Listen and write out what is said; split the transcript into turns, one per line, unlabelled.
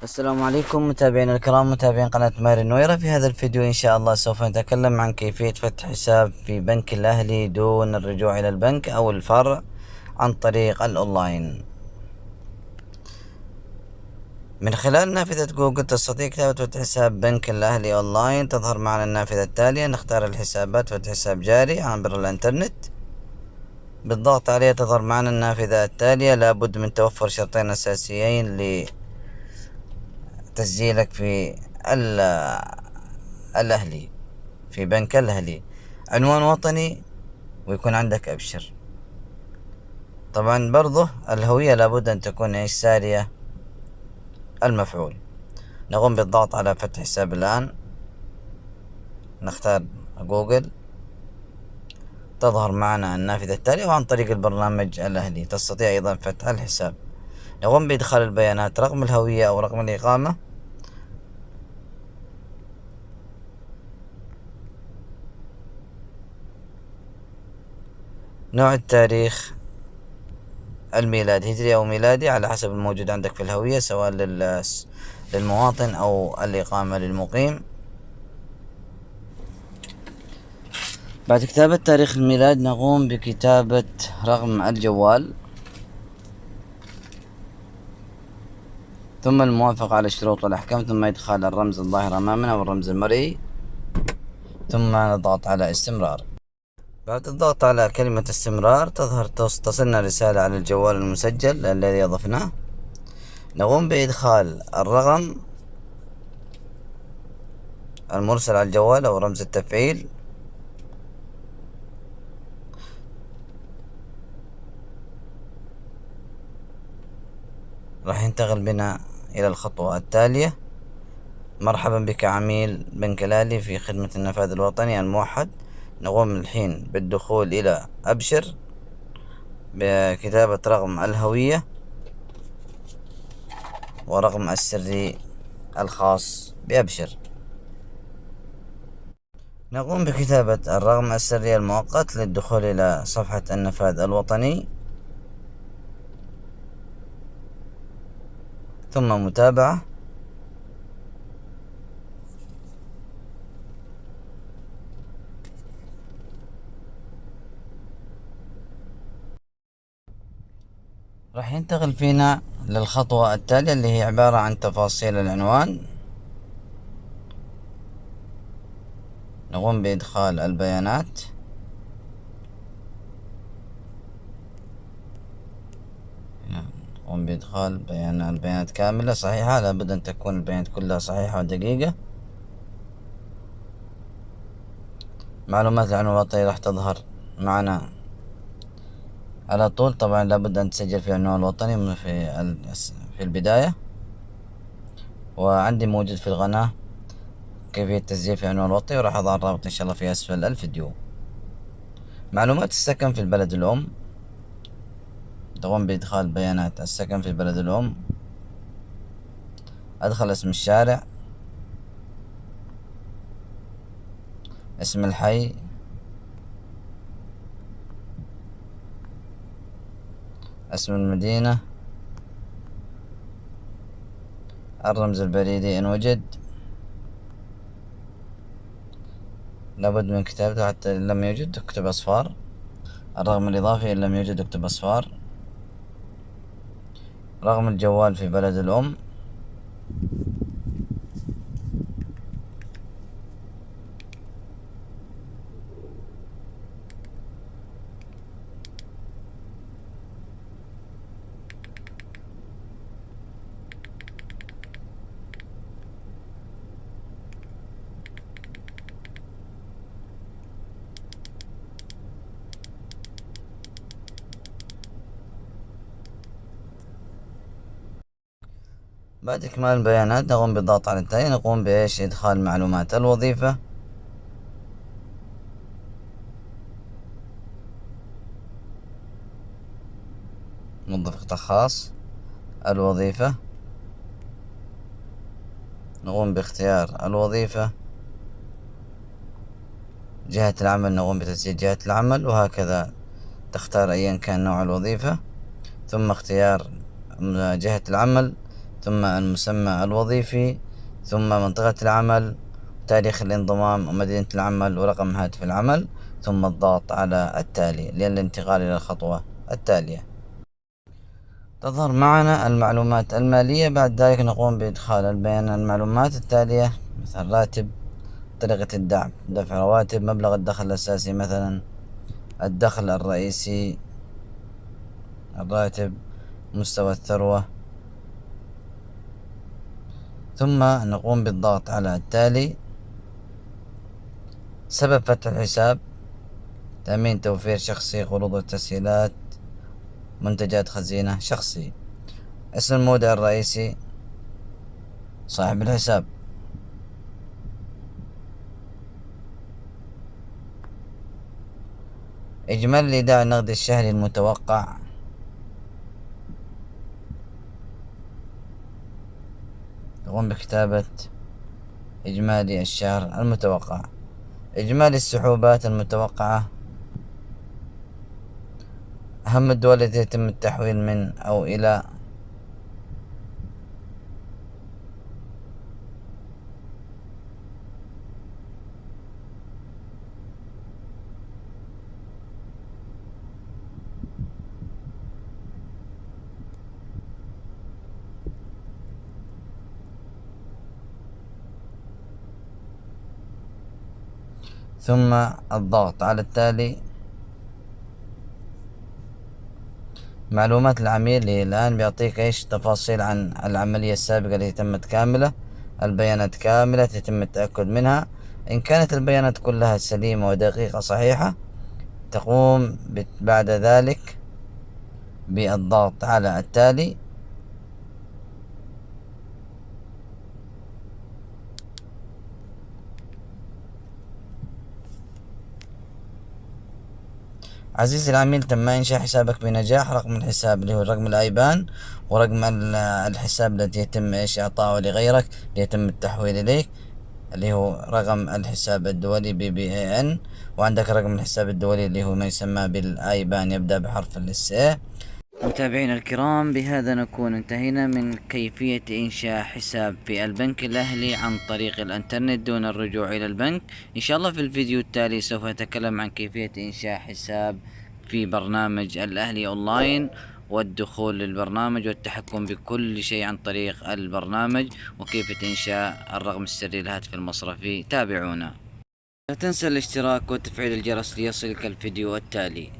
السلام عليكم متابعينا الكرام، متابعين قناة ماري نويرة. في هذا الفيديو إن شاء الله سوف نتكلم عن كيفية فتح حساب في بنك الأهلي دون الرجوع إلى البنك أو الفرع عن طريق الأونلاين. من خلال نافذة جوجل تستطيع كتابة فتح حساب بنك الأهلي أونلاين. تظهر معنا النافذة التالية، نختار الحسابات، فتح حساب جاري عبر الإنترنت. بالضغط عليها تظهر معنا النافذة التالية، لابد من توفر شرطين أساسيين لتسجيلك في الأهلي، في بنك الأهلي: عنوان وطني، ويكون عندك أبشر. طبعا برضه الهوية لابد أن تكون سارية المفعول. نقوم بالضغط على فتح حساب الآن، نختار جوجل، تظهر معنا النافذة التالية، وعن طريق البرنامج الأهلي تستطيع أيضا فتح الحساب. نقوم بإدخال البيانات: رقم الهوية أو رقم الإقامة، نوع التاريخ الميلاد، هجري أو ميلادي على حسب الموجود عندك في الهوية، سواء للمواطن أو الإقامة للمقيم. بعد كتابة تاريخ الميلاد نقوم بكتابة رقم الجوال، ثم الموافقة على الشروط والأحكام، ثم إدخال الرمز الظاهر أمامنا والرمز المرئي، ثم نضغط على استمرار. بعد الضغط على كلمة استمرار تصلنا رسالة على الجوال المسجل الذي أضفناه. نقوم بإدخال الرقم المرسل على الجوال أو رمز التفعيل، راح ينتقل بنا إلى الخطوة التالية: مرحبا بك عميل بنك الأهلي في خدمة النفاذ الوطني الموحد. نقوم الحين بالدخول إلى أبشر بكتابة رقم الهوية ورقم السري الخاص بأبشر. نقوم بكتابة الرقم السري المؤقت للدخول إلى صفحة النفاذ الوطني، ثم متابعة. راح ينتقل فينا للخطوة التالية اللي هي عبارة عن تفاصيل العنوان. نقوم بإدخال البيانات، نقوم بإدخال البيانات كاملة صحيحة، لابد أن تكون البيانات كلها صحيحة ودقيقة. معلومات العنوان الوطني راح تظهر معنا على طول. طبعا لابد أن تسجل في العنوان الوطني في البداية، وعندي موجود في القناة كيفية تسجيل في عنوان وطني، وراح أضع الرابط إن شاء الله في أسفل الفيديو. معلومات السكن في البلد الأم، تقوم بإدخال بيانات السكن في البلد الأم. أدخل اسم الشارع، اسم الحي، اسم المدينة، الرمز البريدي إن وجد، لابد من كتابته، حتى إن لم يوجد اكتب أصفار. الرقم الإضافي إن لم يوجد اكتب أصفار. رقم الجوال في بلد الأم. بعد إكمال البيانات نقوم بالضغط على التالي، نقوم إدخال معلومات الوظيفة. موظف قطاع خاص، الوظيفة، نقوم باختيار الوظيفة. جهة العمل، نقوم بتسجيل جهة العمل، وهكذا تختار أيا كان نوع الوظيفة، ثم اختيار جهة العمل، ثم المسمى الوظيفي، ثم منطقة العمل، تاريخ الانضمام ومدينة العمل ورقم هاتف العمل، ثم الضغط على التالي للانتقال إلى الخطوة التالية. تظهر معنا المعلومات المالية. بعد ذلك نقوم بإدخال المعلومات التالية، مثل راتب، طريقة الدعم، دفع رواتب، مبلغ الدخل الأساسي، مثلا الدخل الرئيسي، الراتب، مستوى الثروة. ثم نقوم بالضغط على التالي. سبب فتح الحساب: تأمين توفير شخصي، قروض وتسهيلات، منتجات خزينة شخصي. اسم المودع الرئيسي: صاحب الحساب. إجمالي الإيداع النقدي الشهري المتوقع. تقوم بكتابة إجمالي الشهر المتوقع. إجمالي السحوبات المتوقعة. أهم الدول التي يتم التحويل من أو إلى. ثم الضغط على التالي. معلومات العميل الآن بيعطيك إيش تفاصيل عن العملية السابقة التي تمت كاملة. البيانات كاملة يتم التأكد منها. إن كانت البيانات كلها سليمة ودقيقة صحيحة، تقوم بعد ذلك بالضغط على التالي. عزيزي العميل، تم إنشاء حسابك بنجاح. رقم الحساب اللي هو رقم الأيبان، ورقم الحساب الذي يتم إعطائه لغيرك ليتم التحويل إليك، اللي هو رقم الحساب الدولي BBAN. وعندك رقم الحساب الدولي اللي هو ما يسمى بالآيبان، يبدأ بحرف الSA. متابعينا الكرام، بهذا نكون انتهينا من كيفية إنشاء حساب في البنك الأهلي عن طريق الإنترنت دون الرجوع إلى البنك. إن شاء الله في الفيديو التالي سوف نتكلم عن كيفية إنشاء حساب في برنامج الأهلي أونلاين، والدخول للبرنامج والتحكم بكل شيء عن طريق البرنامج، وكيف إنشاء الرقم السري للهاتف المصرفي. تابعونا. لا تنسى الاشتراك وتفعيل الجرس ليصلك الفيديو التالي.